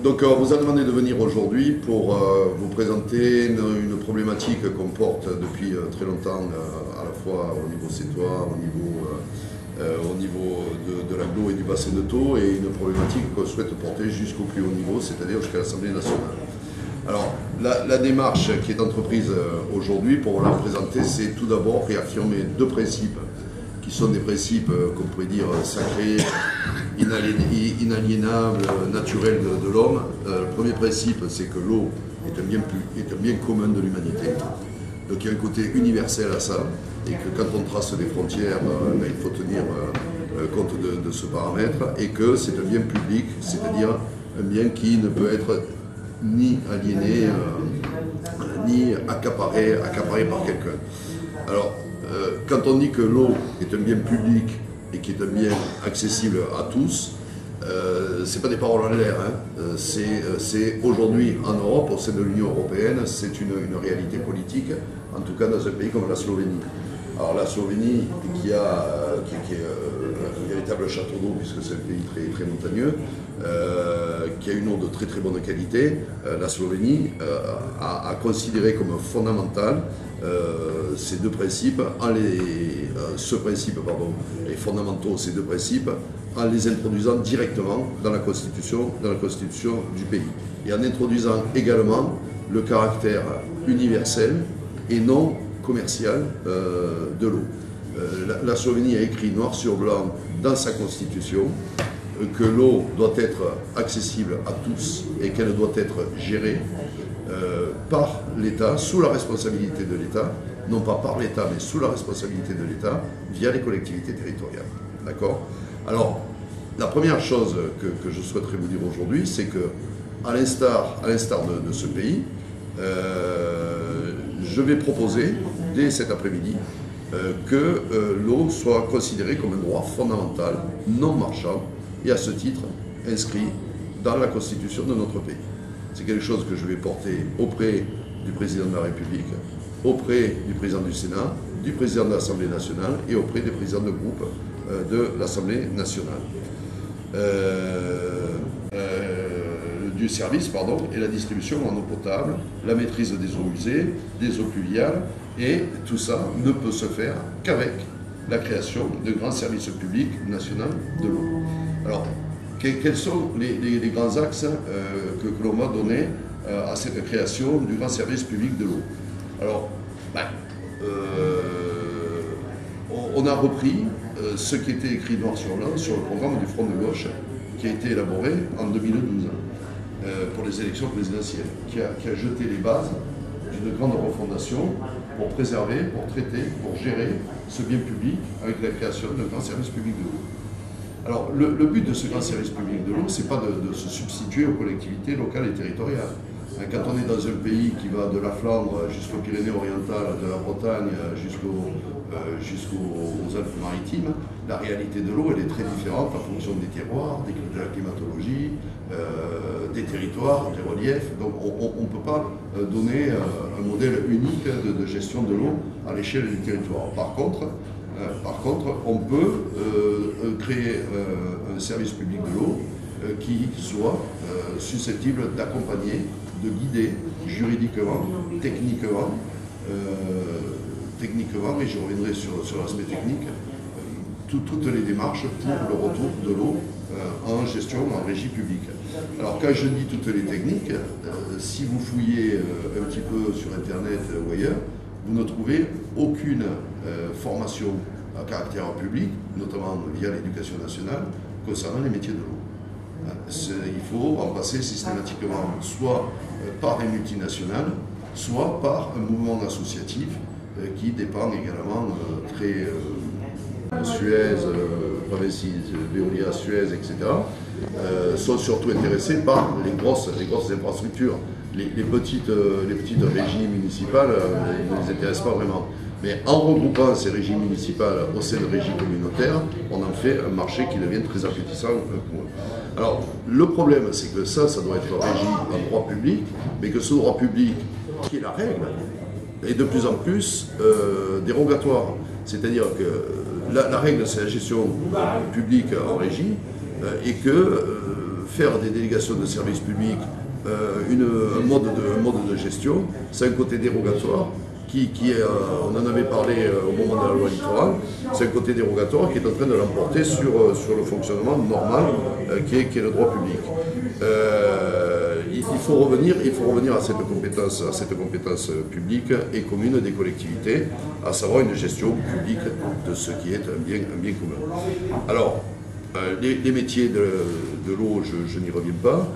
Donc on vous a demandé de venir aujourd'hui pour vous présenter une problématique qu'on porte depuis très longtemps, à la fois au niveau sétois, au niveau de l'agglo et du bassin de Thau, et une problématique qu'on souhaite porter jusqu'au plus haut niveau, c'est-à-dire jusqu'à l'Assemblée nationale. Alors, la démarche qui est entreprise aujourd'hui, pour vous la présenter, c'est tout d'abord réaffirmer deux principes, qui sont des principes qu'on pourrait dire sacrés, inaliénables, naturels de l'homme. Le premier principe, c'est que l'eau est un bien commun de l'humanité. Donc il y a un côté universel à ça, et que quand on trace des frontières, il faut tenir compte de ce paramètre, et que c'est un bien public, c'est-à-dire un bien qui ne peut être ni aliéné, ni accaparé par quelqu'un. Alors, quand on dit que l'eau est un bien public et qui est un bien accessible à tous, c'est pas des paroles en l'air, hein. C'est aujourd'hui en Europe, au sein de l'Union européenne, c'est une réalité politique, en tout cas dans un pays comme la Slovénie. Alors la Slovénie, qui est un véritable château d'eau, puisque c'est un pays très, très montagneux, qui a une eau de très très bonne qualité, la Slovénie a considéré comme fondamental ces deux principes, les fondamentaux, ces deux principes, en les introduisant directement dans la constitution du pays, et en introduisant également le caractère universel et non commercial de l'eau. La Slovénie a écrit noir sur blanc dans sa constitution que l'eau doit être accessible à tous et qu'elle doit être gérée par l'État, sous la responsabilité de l'État, non pas par l'État, mais sous la responsabilité de l'État, via les collectivités territoriales. D'accord ? Alors, la première chose que je souhaiterais vous dire aujourd'hui, c'est que, à l'instar de ce pays, je vais proposer, dès cet après-midi, que l'eau soit considérée comme un droit fondamental, non marchand, et à ce titre, inscrit dans la Constitution de notre pays. C'est quelque chose que je vais porter auprès du Président de la République, auprès du Président du Sénat, du Président de l'Assemblée nationale et auprès des présidents de groupe de l'Assemblée nationale. Du service, et la distribution en eau potable, la maîtrise des eaux usées, des eaux pluviales, et tout ça ne peut se faire qu'avec la création de grands services publics nationaux de l'eau. Alors, quels sont les grands axes que l'on va donner à cette création du grand service public de l'eau? Alors, on a repris ce qui était écrit noir sur blanc sur le programme du Front de gauche qui a été élaboré en 2012 pour les élections présidentielles, qui a jeté les bases d'une grande refondation pour préserver, pour traiter, pour gérer ce bien public avec la création d'un grand service public de l'eau. Alors, le but de ce grand service public de l'eau, ce n'est pas de se substituer aux collectivités locales et territoriales. Quand on est dans un pays qui va de la Flandre jusqu'aux Pyrénées-Orientales, de la Bretagne jusqu'aux Alpes-Maritimes, la réalité de l'eau, elle est très différente en fonction des terroirs, de la climatologie, des territoires, des reliefs. Donc on ne peut pas donner un modèle unique de gestion de l'eau à l'échelle du territoire. Par contre, on peut créer un service public de l'eau qui soit susceptible d'accompagner, de guider juridiquement, techniquement, et je reviendrai sur l'aspect technique, toutes les démarches pour le retour de l'eau en gestion, en régie publique. Alors quand je dis toutes les techniques, si vous fouillez un petit peu sur Internet ou ailleurs, vous ne trouvez aucune formation à caractère public, notamment via l'éducation nationale, concernant les métiers de l'eau. Il faut en passer systématiquement soit par les multinationales, soit par un mouvement associatif qui dépend également très Suez, Veolia, Suez, etc. Sont surtout intéressés par les grosses infrastructures. Les petites régies municipales ne les intéressent pas vraiment. Mais en regroupant ces régies municipales au sein de régies communautaires, on en fait un marché qui devient très appétissant pour eux. Alors, le problème, c'est que ça doit être régi en droit public, mais que ce droit public, qui est la règle, est de plus en plus dérogatoire. C'est-à-dire que la règle, c'est la gestion publique en régie, et que faire des délégations de services publics un mode de gestion, c'est un côté dérogatoire on en avait parlé au moment de la loi littorale, c'est un côté dérogatoire qui est en train de l'emporter sur le fonctionnement normal qui est le droit public. Il faut revenir à cette compétence publique et commune des collectivités, à savoir une gestion publique de ce qui est un bien commun. Alors, les métiers de l'eau, je n'y reviens pas.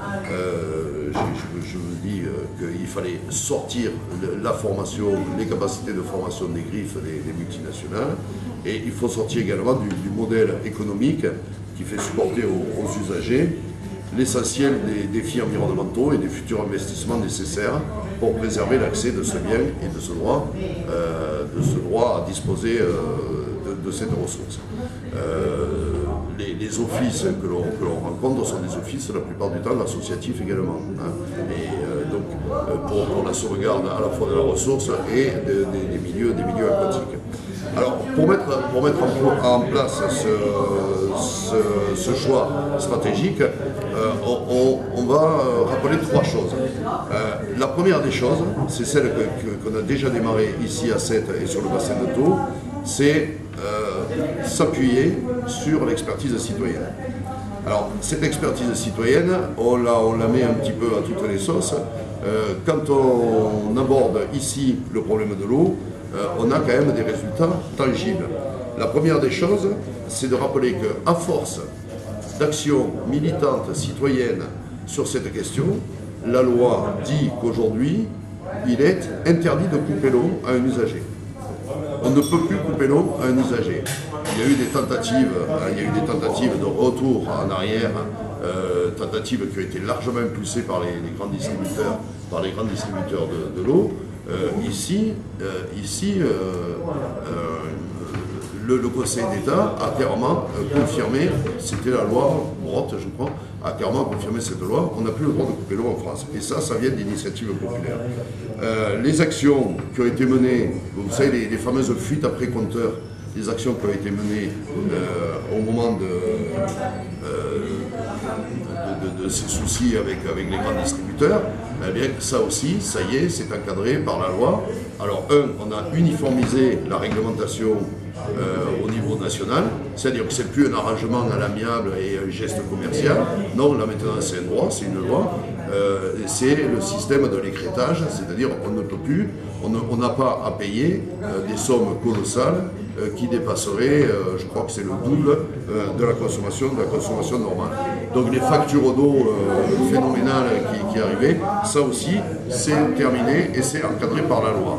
Je vous dis qu'il fallait sortir la formation, les capacités de formation des griffes des multinationales, et il faut sortir également du modèle économique qui fait supporter aux usagers l'essentiel des défis environnementaux et des futurs investissements nécessaires pour préserver l'accès de ce bien et de ce droit à disposer de cette ressource. Les offices que l'on rencontre sont des offices la plupart du temps associatifs également, hein. Et donc pour la sauvegarde à la fois de la ressource et des milieux aquatiques. Alors pour mettre en place ce choix stratégique, on va rappeler trois choses. La première des choses, c'est celle qu'on a déjà démarrée ici à Sète et sur le bassin de Thau, c'est s'appuyer sur l'expertise citoyenne. Alors, cette expertise citoyenne, on la met un petit peu à toutes les sauces. Quand on aborde ici le problème de l'eau, on a quand même des résultats tangibles. La première des choses, c'est de rappeler qu'à force d'actions militantes citoyennes sur cette question, la loi dit qu'aujourd'hui, il est interdit de couper l'eau à un usager. On ne peut plus couper l'eau à un usager. Il y a eu des tentatives de retour en arrière, tentatives qui ont été largement impulsées par les grands distributeurs, de l'eau. Ici, le Conseil d'État a clairement confirmé, c'était la loi Brotte, je crois, a clairement confirmé cette loi, on n'a plus le droit de couper l'eau en France. Et ça vient d'initiatives populaires. Les actions qui ont été menées, vous savez, les fameuses fuites après compteur, les actions qui ont été menées au moment de ces soucis avec les grands distributeurs, eh bien, ça aussi, ça y est, c'est encadré par la loi. Alors, on a uniformisé la réglementation au niveau national, c'est-à-dire que c'est plus un arrangement à l'amiable et un geste commercial. Non, là maintenant c'est un droit, c'est une loi. C'est le système de l'écrêtage, c'est-à-dire on ne peut plus, on n'a pas à payer des sommes colossales qui dépasseraient, je crois que c'est le double de la consommation normale. Donc les factures d'eau phénoménales qui arrivaient, ça aussi c'est terminé et c'est encadré par la loi.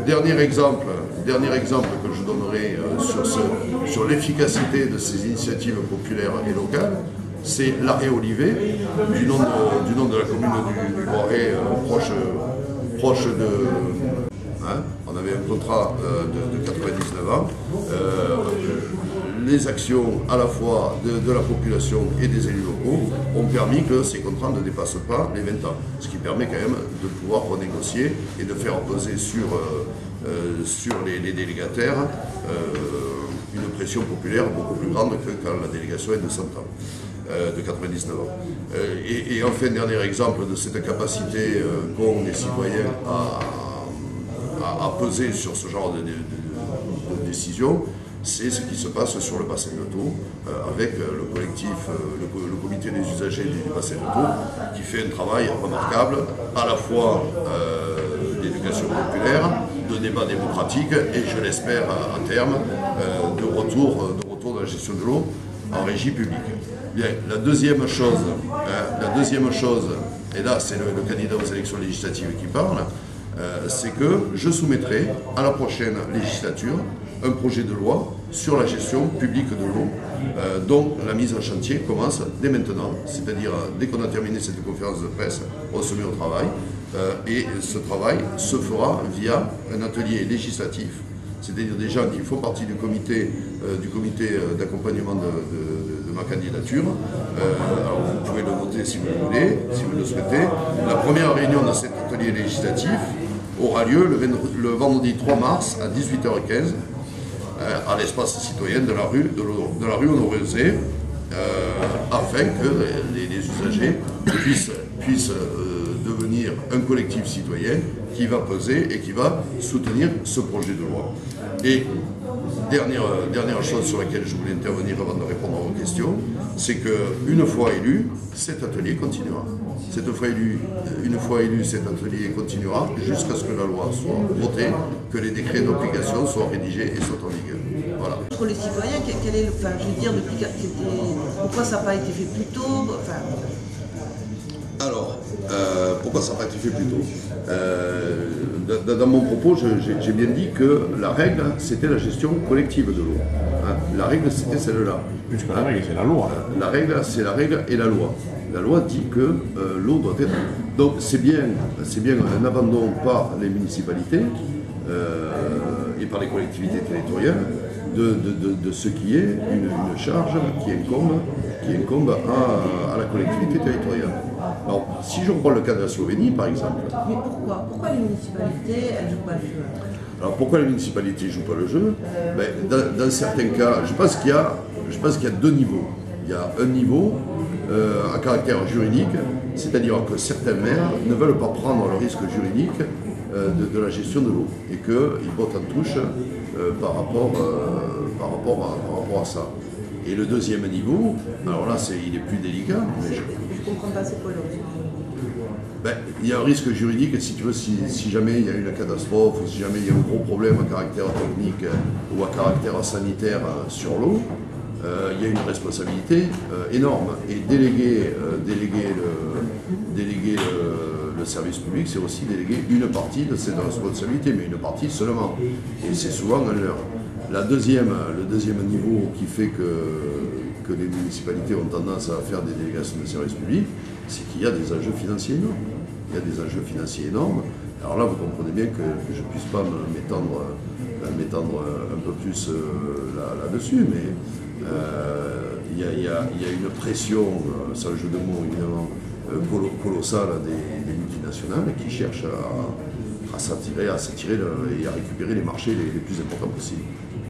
Dernier exemple que je donnerai sur l'efficacité de ces initiatives populaires et locales, c'est l'arrêt Olivet, du nom de la commune du Loiret, proche de... Hein, on avait un contrat de 99 ans. Les actions à la fois de la population et des élus locaux ont permis que ces contrats ne dépassent pas les 20 ans. Ce qui permet quand même de pouvoir renégocier et de faire peser sur les délégataires une pression populaire beaucoup plus grande que quand la délégation est de 100 ans. De 99 ans. Et enfin, dernier exemple de cette capacité qu'ont les citoyens à peser sur ce genre de décision, c'est ce qui se passe sur le bassin de Thau, avec le collectif, le comité des usagers du bassin de Thau, qui fait un travail remarquable, à la fois d'éducation populaire, de débat démocratique, et je l'espère à terme, de retour de la gestion de l'eau en régie publique. Bien, la deuxième chose, et là c'est le candidat aux élections législatives qui parle, c'est que je soumettrai à la prochaine législature un projet de loi sur la gestion publique de l'eau, dont la mise en chantier commence dès maintenant, c'est-à-dire dès qu'on a terminé cette conférence de presse, on se met au travail, et ce travail se fera via un atelier législatif, c'est-à-dire des gens qui font partie du comité d'accompagnement de ma candidature. Alors vous pouvez le noter si vous le voulez, si vous le souhaitez. La première réunion de cet atelier législatif aura lieu le vendredi 3 mars à 18h15 à l'espace citoyen de la rue Honoré-Eusset. afin que les usagers puissent devenir un collectif citoyen qui va peser et qui va soutenir ce projet de loi. Et dernière chose sur laquelle je voulais intervenir avant de répondre à vos questions, c'est qu'une fois élu, cet atelier continuera. Une fois élu, cet atelier continuera jusqu'à ce que la loi soit votée, que les décrets d'application soient rédigés et soient en vigueur. Voilà. Pour les citoyens, quel est je veux dire, pourquoi ça n'a pas été fait plus tôt Alors, pourquoi ça n'a pas été fait plus tôt? Dans mon propos, j'ai bien dit que la règle, c'était la gestion collective de l'eau. Hein, la règle, c'était celle-là. Puisque la règle, c'est la loi. La règle, c'est la règle et la loi. La loi dit que l'eau doit être... Donc, c'est bien un abandon par les municipalités et par les collectivités territoriales de ce qui est une charge qui incombe à la collectivité territoriale. Alors, si je reprends le cas de la Slovénie, par exemple... Mais pourquoi les municipalités, elles ne jouent pas le jeu? Alors, pourquoi les municipalités ne jouent pas le jeu? Dans certains cas, je pense qu'il y a deux niveaux. Il y a un niveau à caractère juridique, c'est-à-dire que certains maires ne veulent pas prendre le risque juridique de la gestion de l'eau et qu'ils bottent en touche par rapport à ça. Et le deuxième niveau, alors là il est plus délicat. Mais je ne comprends pas c'est quoi le risque juridique. Il y a un risque juridique si tu veux, si jamais il y a une catastrophe, ou si jamais il y a un gros problème à caractère technique ou à caractère sanitaire sur l'eau, il y a une responsabilité énorme. Et déléguer le service public, c'est aussi déléguer une partie de cette responsabilité, mais une partie seulement. Et c'est souvent en l'heure. Le deuxième niveau qui fait que les municipalités ont tendance à faire des délégations de services publics, c'est qu'il y a des enjeux financiers énormes. Il y a des enjeux financiers énormes. Alors là, vous comprenez bien que je ne puisse pas m'étendre un peu plus là-dessus, mais il y a une pression, sans jeu de mots évidemment, colossale des multinationales qui cherchent à s'attirer et à récupérer les marchés les plus importants possibles.